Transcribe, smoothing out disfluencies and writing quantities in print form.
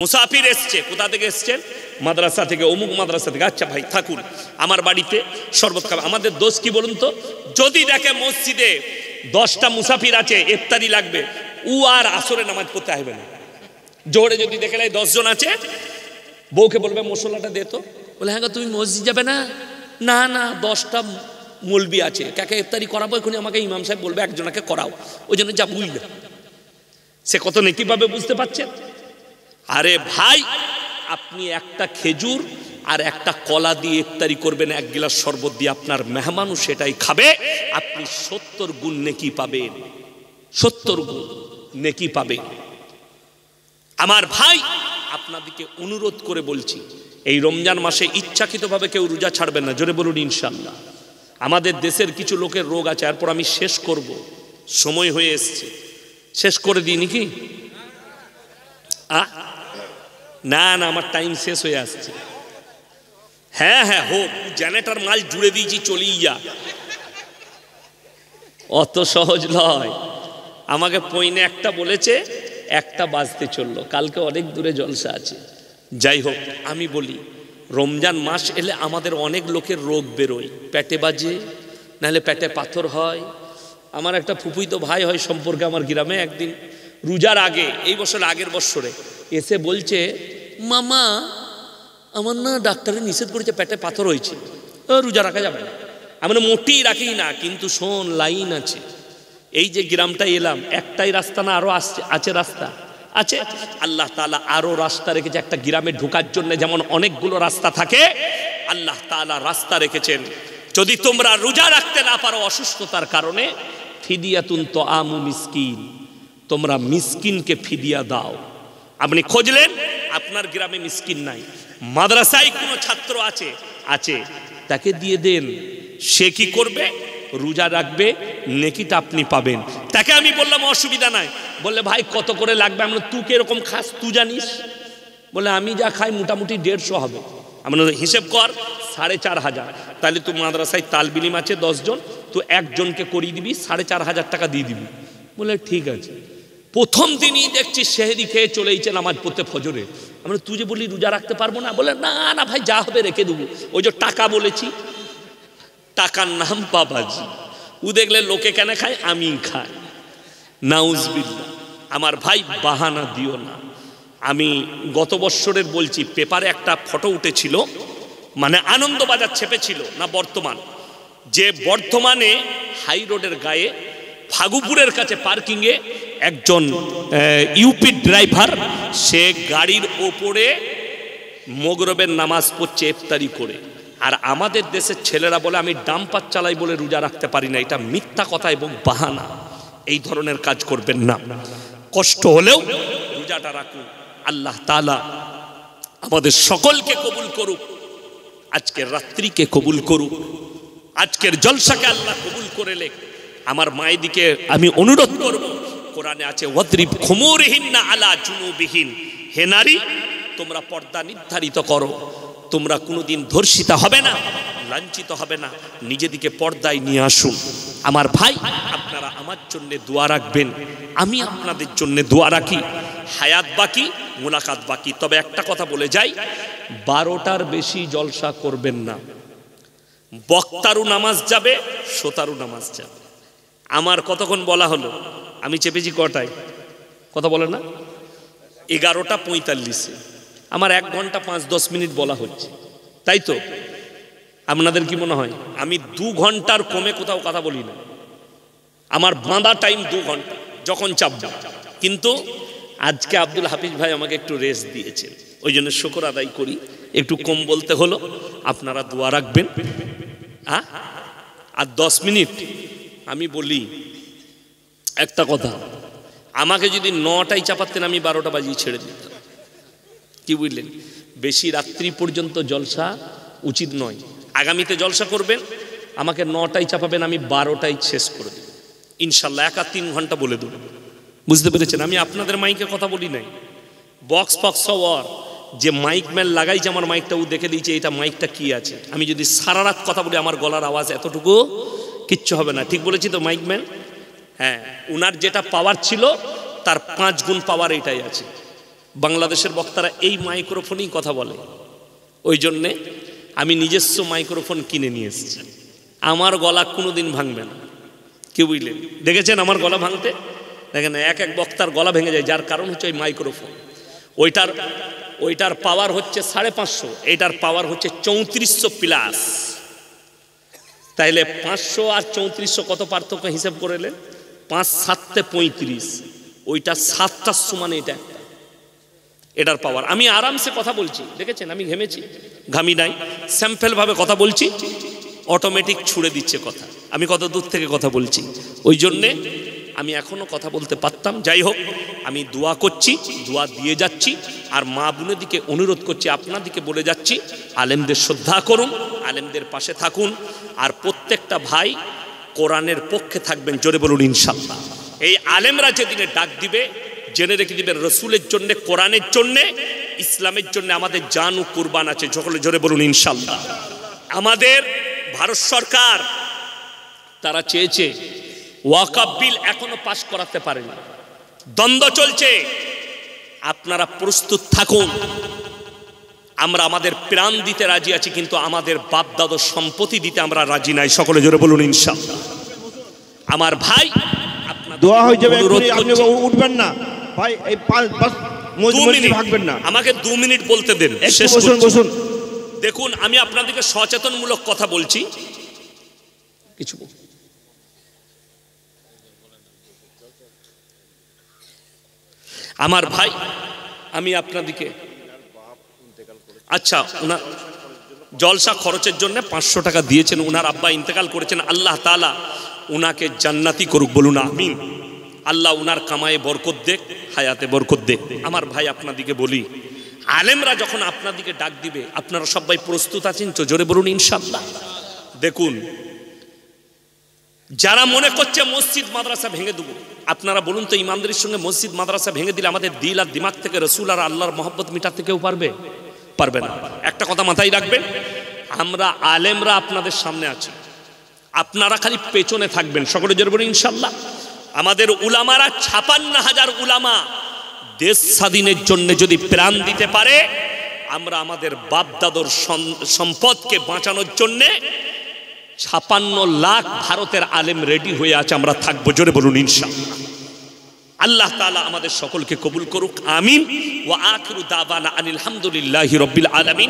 মুসাফির এসছে, কোথা থেকে এসছেন? মাদ্রাসা থেকে, অমুক মাদ্রাসা থেকে। আচ্ছা ভাই থাকুন, আমার বাড়িতে শরবত খাবে। আমাদের দোষ কি বলুন তো? যদি দেখে মসজিদে 10টা মুসাফির আছে, ইফতারি লাগবে, ও আর আসরে নামাজ পড়তে আসবে না। জোরে যদি দেখে 10 জন আছে, বউকে বলবে মশলাটা দে তো। বলে হ্যাঁ তুমি মসজিদ যাবে না? না না 10টা মৌলবি আছে, কাকে ইফতারি করাবো, এখনই আমাকে ইমাম সাহেব বলবে একজনকে করাও, ওই জন্য যা বুঝবে। সে কত নেকি পাবে বুঝতে পারছেন? আরে ভাই, আপনি একটা খেজুর আর একটা কলা দিয়ে ইফতারি করবেন, 1 গ্লাস শরবত দিয়ে, আপনার মেহমানও সেটাই খাবে, আপনি 70 গুণ নেকি পাবেন। 70 গুণ নেকি পাবেন। আমার ভাই, আপনাদেরকে অনুরোধ করে বলছি, এই রমজান মাসে ইচ্ছাকৃতভাবে কেউ রোজা ছাড়বেন না। জোরে বলুন ইনশাআল্লাহ। আমাদের দেশের কিছু লোকের রোগ আছে, এরপর আমি শেষ করব, সময় হয়ে এসছে। শেষ করে দিই নাকি? না না, আমার টাইম শেষ হয়ে আসছে। হ্যাঁ হ্যাঁ হোক, জেনারেটর মাল জুড়ে দিয়েছি, চলেই যা। অত সহজ নয়। আমাকে পয়নে 1টা বলেছে, 1টা বাজতে চললো, কালকে অনেক দূরে জলসা আছে। যাই হোক, আমি বলি রমজান মাস এলে আমাদের অনেক লোকের রোগ বেরোয়, পেটে বাজে, নাহলে পেটে পাথর হয়। আমার একটা ফুফুইতো ভাই হয় সম্পর্কে আমার গ্রামে, একদিন রোজার আগে, এই বছর আগের বছরে এসে বলছে, মামা আমার না ডাক্তারে নিষেধ করেছে, পেটে পাথর হয়েছে, রোজা রাখা যাবে না। আমরা মোটেই রাখি না, কিন্তু শোন লাইন আছে। এই যে গ্রামটা এলাম, একটাই রাস্তা না, আরো আছে রাস্তা আছে। আল্লাহ তাআলা আরো রাস্তা রেখেছে। একটা গ্রামে ঢোকার জন্য যেমন অনেকগুলো রাস্তা থাকে, আল্লাহ তাআলা রাস্তা রেখেছেন। যদি তোমরা রোজা রাখতে না পারো অসুস্থতার কারণে, ফিদিয়াতুন তাআমু মিসকিন, তোমরা মিসকিনকে ফিদিয়া দাও। আপনি খুঁজলেন, আপনার গ্রামে মিসকিন নাই, মাদ্রাসায় কোনো ছাত্র আছে, তাকে দিয়ে দেন। সে কি করবে? রোজা রাখবে, নেকিটা আপনি পাবেন। তাকে আমি বললাম অসুবিধা নাই। বললে ভাই কত করে লাগবে? আমরা তুই কিরকম খাস তুই জানিস? বলে আমি যা খাই মোটামুটি 150 হবে। আমরা হিসেব কর 4500। তাহলে তুই মাদ্রাসায় তালবিলিম আছে 10 জন, তুই একজনকে করিয়ে দিবি, 4500 টাকা দিয়ে দিবি। বলে ঠিক আছে। প্রথম দিনই দেখছি সেহরি খেয়ে চলেইছে নামাজ পড়তে ফজরে। আমরা তুই যে বলি রোজা রাখতে পারবো না, বলে না না ভাই যা হবে রেখে দেবো। ওই যে টাকা বলেছি, টাকার নাম বাবাজি। ও দেখলে লোকে কেন খায়, আমি খাই। নাউজবিল্লাহ। আমার ভাই বাহানা দিও না। আমি গত বৎসরের বলছি, পেপারে একটা ফটো উঠেছিল, মানে আনন্দবাজার ছেপেছিল না বর্তমান, যে বর্ধমানে হাই রোডের গায়ে ফাগুপুরের কাছে পার্কিংয়ে একজন ইউপি ড্রাইভার, সে গাড়ির ওপরে মগরবের নামাজ পড়ছে ইফতারি করে। আর আমাদের দেশের ছেলেরা বলে আমি ডাম্পার চালাই বলে রোজা রাখতে পারি না। এটা মিথ্যা কথা এবং বাহানা। এই ধরনের কাজ করবেন না। কষ্ট হলেও রোজাটা রাখুন। আল্লাহ তাআলা আমাদের সকলকে কবুল করুক, আজকের রাত্রিকে কবুল করুক, আজকের জলসাকে আল্লাহ কবুল করে লেখ। আমার মায়েদিকে আমি অনুরোধ করব, কোরআনে আছে ওয়াদরিব খুমুরিহিন্না আলা জুনুবিহিন, হে নারী তোমরা পর্দা নির্ধারিত করো, তোমরা কোনোদিন ধর্ষিতা হবে না, লাঞ্ছিত হবে না, নিজেদিকে পর্দায় নিয়ে আসুন। আমার ভাই, আপনারা আমার জন্য দোয়া রাখবেন, আমি আপনাদের জন্য দোয়া রাখি। হায়াত বাকি, মুলাকাত বাকি। তবে একটা কথা বলে যাই, 12টার বেশি জলসা করবেন না। বক্তারও নামাজ যাবে, শ্রোতারও নামাজ যাবে। আমার কতক্ষণ বলা হলো? আমি চেপেছি কটায়? কথা বলে না, 11:45। আমার 1 ঘন্টা 5-10 মিনিট বলা হচ্ছে, তাই তো? আপনাদের কি মনে হয় আমি 2 ঘন্টার কমে কোথাও কথা বলি না? আমার বাঁধা টাইম 2 ঘন্টা, যখন চাপব। কিন্তু আজকে আব্দুল হাফিজ ভাই আমাকে একটু রেস্ট দিয়েছেন, ওই জন্য শুকর আদায় করি। একটু কম বলতে হলো, আপনারা দোয়া রাখবেন। আর 10 মিনিট আমি বলি একটা কথা, আমাকে যদি 9টায় চাপাতেন আমি 12টা বাজিয়ে ছেড়ে দিতাম। কি বুঝলেন? বেশি রাত্রি পর্যন্ত জলসা উচিত নয়। আগামীতে জলসা করবেন, আমাকে 9টায় চাপাবেন, আমি 12টায় শেষ করে দেব ইনশাল্লাহ। 1-3 ঘন্টা বলে দেব। বুঝতে পেরেছেন? আমি আপনাদের মাইকে কথা বলি নাই। বক্স ফক্স ওয়ার যে মাইক ম্যান লাগাইছে আমার মাইকটা, ও দেখে দিয়েছে এটা মাইকটা কি আছে। আমি যদি সারা রাত কথা বলি, আমার গলার আওয়াজ এতটুকু কিচ্ছু হবে না। ঠিক বলেছি তো মাইক ম্যান? হ্যাঁ, উনার যেটা পাওয়ার ছিল তার 5 গুণ পাওয়ার এটাই আছে। বাংলাদেশের বক্তারা এই মাইক্রোফোনেই কথা বলে, ওই জন্যে আমি নিজস্ব মাইক্রোফোন কিনে নিয়ে এসেছি। আমার গলা কোনোদিন ভাঙবে না, কি বুঝলেন? দেখেছেন আমার গলা ভাঙতে? দেখেন এক এক বক্তার গলা ভেঙে যায়, যার কারণ হচ্ছে ওই মাইক্রোফোন। ওইটার পাওয়ার হচ্ছে 550, এইটার পাওয়ার হচ্ছে 3400 প্লাস। তাইলে 500 আর 3400 কত পার্থক্য হিসাব করেলেন? 5 7 35, ওইটা 7টার সমান এটা একটা, এটার পাওয়ার। আমি আরামসে কথা বলছি, দেখেছেন আমি ঘেমেছি, ঘামি নাই, স্যাম্পল ভাবে কথা বলছি, অটোমেটিক ছুড়ে দিচ্ছে কথা। আমি কত দূর থেকে কথা বলছি, ওই জন্যে আমি এখনো কথা বলতে পারতাম। যাই হোক, আমি দোয়া করছি, দোয়া দিয়ে যাচ্ছি, আর মা বোনের দিকে অনুরোধ করছি, আপনাদিকে বলে যাচ্ছি, আলেমদের শ্রদ্ধা করুন, আলেমদের পাশে থাকুন, আর প্রত্যেকটা ভাই কোরআনের পক্ষে থাকবেন, জোরে বলুন ইনশাআল্লাহ। এই আলেমরা যেদিনে ডাক দিবে, জেনে রেখে দিবেন রসুলের জন্য, কোরআনের জন্য, ইসলামের জন্য আমাদের জান ও কুরবান আছে, সকলে জোরে বলুন ইনশাআল্লাহ। আমাদের ভারত সরকার তারা চেয়েছে, ওয়াকফ বিল এখনো পাশ করাতে পারেনি, দ্বন্দ্ব চলছে। আপনারা প্রস্তুত থাকুন, আমরা আমাদের প্রাণ দিতে রাজি আছি, কিন্তু আমাদের বাপ দাদার সম্পত্তি দিতে আমরা রাজি নাই, সকলে জোরে বলুন ইনশাআল্লাহ। আমার ভাই দোয়া হয়ে যাবে, আপনি উঠবেন না ভাই, এই 5 মিনিট ভাগবেন না, আমাকে 2 মিনিট বলতে দেন। বসুন। দেখুন, আমি আপনাদেরকে সচেতনমূলক কথা বলছি, কিছু আমার ভাই, আমি আপনাদিকে, আচ্ছা, ওনার জলসা খরচের জন্য 500 টাকা দিয়েছেন, ওনার আব্বা ইন্তেকাল করেছেন, আল্লাহ তাআলা ওনাকে জান্নাতি করুক, বলুন আমিন। আল্লাহ ওনার কামায়ে বরকত দেখ, হায়াতে বরকত দেখ। আমার ভাই আপনাদিকে বলি, আলেমরা যখন আপনাদিকে ডাক দিবে, আপনারা সবাই প্রস্তুত আছেন তো? জোরে বলুন ইনশাআল্লাহ। দেখুন, যারা মনে করছে মসজিদ মাদ্রাসা ভেঙে দেবো, আপনারা বলুন তো, ইমানদারির সঙ্গে মসজিদ মাদ্রাসা ভেঙে দিলে আমাদের দিল আর দিমাগ থেকে রসুল আর আল্লাহর মহব্বত মিটাতে কেউ পারবে? পারবে না। একটা কথা মাথায় রাখবেন, আমরা আলেমরা আপনাদের সামনে আছি, আপনারা খালি পেছনে থাকবেন, সকলে জোরে বলুন ইনশাআল্লাহ। আমাদের উলামারা 56,000 উলামা দেশ স্বাধীনের জন্য যদি প্রাণ দিতে পারে, আমরা আমাদের বাপ দাদর সম্পদকে বাঁচানোর জন্য 56 লাখ ভারতের আলেম রেডি হয়ে আছে, আমরা থাকবো, জোরে বলুন ইনশাআল্লাহ। আল্লাহ তাআলা আমাদের সকলকে কবুল করুক, আমিন। ওয়া আখিরু দাওয়ানা আনিল হামদুলিল্লাহি রাব্বিল আলামিন।